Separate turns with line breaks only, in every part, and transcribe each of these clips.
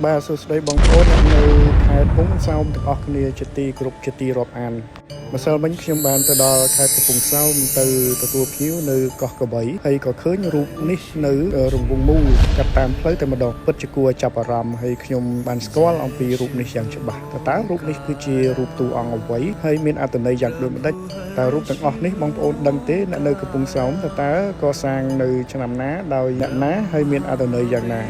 បាទសួស្តីបងប្អូននៅខេត្តកំពង់សោមទាំងអស់គ្នាជាទីគោរពជាទីរាប់អានម្សិលមិញខ្ញុំបានទៅដល់ខេត្តកំពង់សោមទៅទទួលភ្ញៀវនៅកោះកបីហើយក៏ឃើញរូបនេះនៅរង្វង់មូលកាត់តាមផ្លូវតែម្ដងពិតជាគួរចាប់អារម្មណ៍ហើយខ្ញុំបានស្គាល់អំពីរូបនេះយ៉ាងច្បាស់តើរូបនេះគឺជារូបតួអង្គអ្វីហើយមានអត្ថន័យយ៉ាងដូចម្ដេចតើរូបទាំងអស់នេះបងប្អូនដឹងទេអ្នកនៅកំពង់សោមតើកសាងនៅឆ្នាំណាដោយអ្នកណាហើយមានអត្ថន័យយ៉ាងណា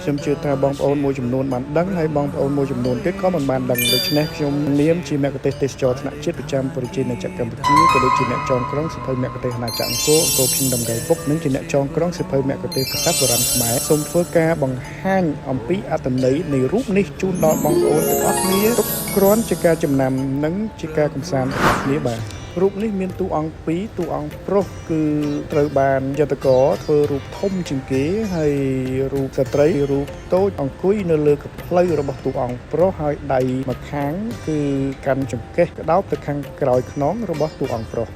ខ្ញុំជឿថាបងប្អូនមួយចំនួនបានដឹងហើយបងប្អូនមួយចំនួនទៀតក៏មិនបានដឹងដូច្នេះខ្ញុំនាមជាមគ្គុទ្ទេសក៍ទេសចរណ៍ថ្នាក់ជាតិប្រចាំប្រជាណាចក្រកម្ពុជាក៏ដូចជាអ្នកចងក្រងសិភៅមគ្គុទ្ទេសក៍អាណាចក្រអង្គរ Kingdom Guidebook និងជាអ្នកចងក្រងសិភៅមគ្គុទ្ទេសក៍ប្រាសាទបុរាណខ្មែរសូមធ្វើការបង្ហាញអំពីអត្ថន័យនៃរូបនេះជូនដល់បងប្អូនទាំងអស់គ្នាទុកគ្រាន់ជាការចំណាំនិងជាការកម្សាន្តរបស់គ្នាបាទរូបនេះមានតួអង្គ2តួអង្គប្រុសគឺត្រូវបានយន្តករធ្វើរូបធំជាងគេហើយរូបស្ត្រីរូបតូចអង្គុយនៅលើកភ្លៅរបស់តួអង្គប្រុសហើយដៃម្ខាងគឺកាន់ចង្កេះក្តោបទៅខាងក្រោយខ្នងរបស់តួអង្គប្រុស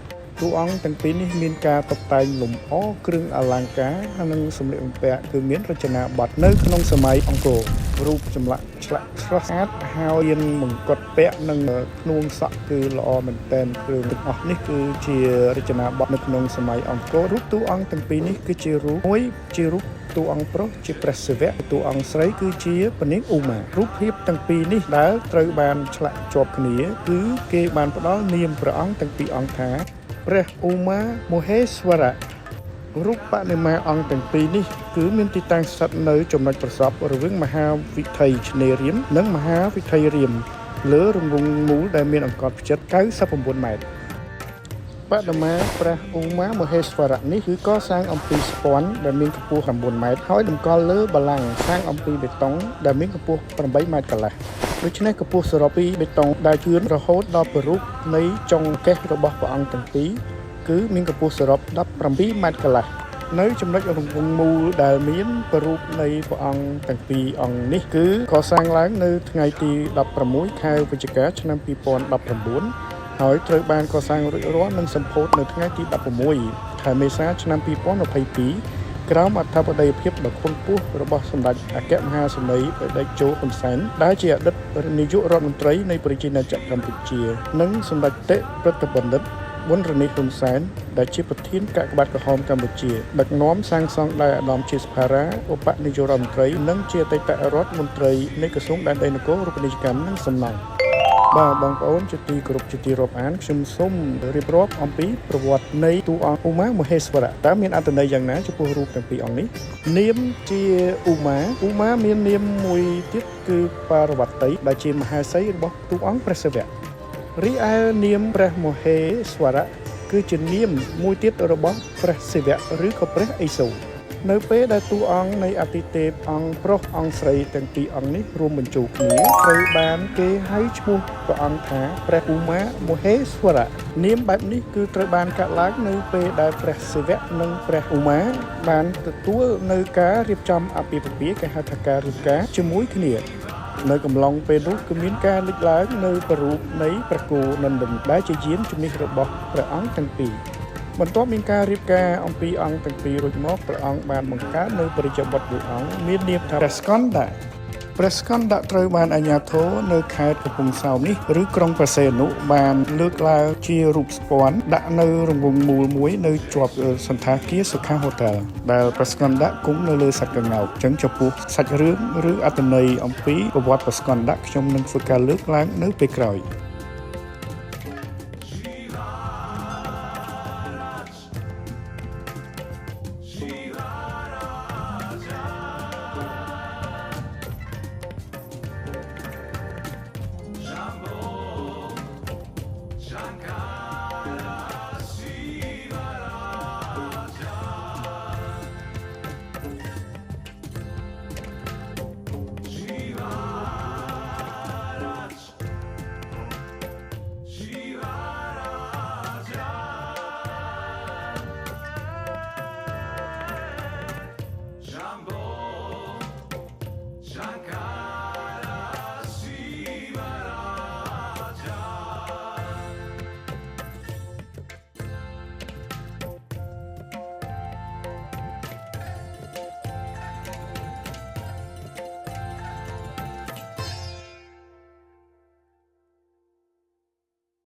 តួអង្គទាំងពីរនេះមានការតុបតែងលម្អគ្រឿងអលង្ការនិងសម្លៀកបំពាក់គឺមានរចនាបថនៅក្នុងសម័យអង្គររូបចម្លាក់ឆ្លាក់ស្រស់ស្អាតហើយមានមង្គត់ពាក់និងភ្នួងសក់គឺល្អមែនទែនគ្រឿងទាំងអស់នេះគឺជារចនាបថនៅក្នុងសម័យអង្គររូបតួអង្គទាំងពីរនេះគឺជារូបមួយជារូបតួអង្គប្រុសជាព្រះសិវៈតួអង្គស្រីគឺជាព្រះនាងឧមារូបភាពទាំងពីរនេះដែលត្រូវបានឆ្លាក់ជាប់គ្នាគឺគេបានផ្ដល់នាមព្រះអង្គទាំងពីរអង្គថាព្រះឧមាមហេស្វរៈរូបបដិមាអង្គទាំងពីរនេះគឺមានទីតាំងស្ថិតនៅចំណុចប្រសពរវាងមហាវិថីឆ្នេររៀមនិងមហាវិថីរៀមលើរង្វង់មូលដែលមានអង្កត់ផ្ចិត99ម៉ែត្របដិមាព្រះឧមាមហេស្វរៈនេះគឺកសាងអំពីស្ពាន់ដែលមានកម្ពស់9ម៉ែត្រហើយតម្កល់លើបល្ល័ង្កសាងអំពីបេតុងដែលមានកម្ពស់8ម៉ែត្រកន្លះដូច្នេះកម្ពស់សរុបពីបេតុងដែលជឿនរហូតដល់ប្ររូបនៃចុងកេះរបស់ព្រះអង្គទាំងពីរគឺមានកម្ពស់សរុប17ម៉ែត្រកន្លះនៅចំណុចរង្វង់មូលដែលមានប្ររូបនៃព្រះអង្គទាំងពីរអង្គនេះគឺកសាងឡើងនៅថ្ងៃទី16ខែវិច្ឆិកាឆ្នាំ2019ហើយត្រូវបានកសាងរួចរាល់និងសម្ពោធនៅថ្ងៃទី16ខែមេសាឆ្នាំ2022ក្រោមអធិបតីភាពដ៏ខ្ពង់ខ្ពស់របស់សម្ដេចអគ្គមហាសេនីយ៍ព្រះតេជោហ៊ុនសែនដែលជាអតីតនាយករដ្ឋមន្ត្រីនៃប្រជាណាចក្រកម្ពុជានិងសម្ដេចតេព្រឹទ្ធបណ្ឌិតប៊ុនរនីហ៊ុនសែនដែលជាប្រធានកាកបាទក្រហមកម្ពុជាដឹកនាំសាងសង់ដោយអាដាមជាសភារាឧបនាយករដ្ឋមន្ត្រីនិងជាអតីតរដ្ឋមន្ត្រីនៃក្រសួងដែនដីនគររូបនីយកម្មនិងសំណង់បាទបងប្អូនជាទីគោរពជាទីរាប់អានខ្ញុំសូមរៀបរាប់អំពីប្រវត្តិនៃតួអង្គឧមាមហេស្វរៈតើមានអត្ថន័យយ៉ាងណាចំពោះរូបទាំងពីរអង្គនេះនាមជាឧមាមាននាមមួយទៀតគឺបារវតីដែលជាមហេសីរបស់តួអង្គព្រះសិវៈរីឯនាមព្រះមហេស្វរៈគឺជានាមមួយទៀតរបស់ព្រះសិវៈឬក៏ព្រះឥសូរនៅពេលដែលតួអង្គនៃអាទិទេពអង្គប្រុសអង្គស្រីទាំងពីរអង្គនេះរួមបញ្ចូលគ្នាត្រូវបានគេហៅឈ្មោះព្រះអង្គថាព្រះឧមាមហេស្វរៈនាមបែបនេះគឺត្រូវបានកាត់ឡើងនៅពេលដែលព្រះសិវៈនិងព្រះឧមាបានទទួលនៅការរៀបចំអាពាហ៍ពិពាហ៍គេហៅថាការរៀបការជាមួយគ្នានៅកំឡុងពេលនោះគឺមានការលេចឡើងនៅប្ររូបនៃព្រះគោនន្ទនដែលជាយានជំនិះរបស់ព្រះអង្គទាំងពីរបន្ទាប់មានការរៀបការអំពីអង្គទាំងពីររួចមកព្រះអង្គបានបង្កើតនៅបរិជ្ជបុត្រមួយអង្គមាននាមថាព្រះស្កន្ដត្រូវបានអាជ្ញាធរនៅខេត្តកំពង់សោមនេះឬក្រុងព្រះសីហនុបានលើកឡើងជារូបស្ពាន់ដាក់នៅរង្វង់មូលមួយនៅជាប់សន្តាគារសុខាហូតែលដែលព្រះស្កន្ដគង់នៅលើសត្វក្ងោកអញ្ចឹងចំពោះសាច់រឿងឬអត្ថន័យអំពីប្រវត្តិព្រះស្កន្ដខ្ញុំនឹងធ្វើការលើកឡើងនៅពេលក្រោយ
Shankar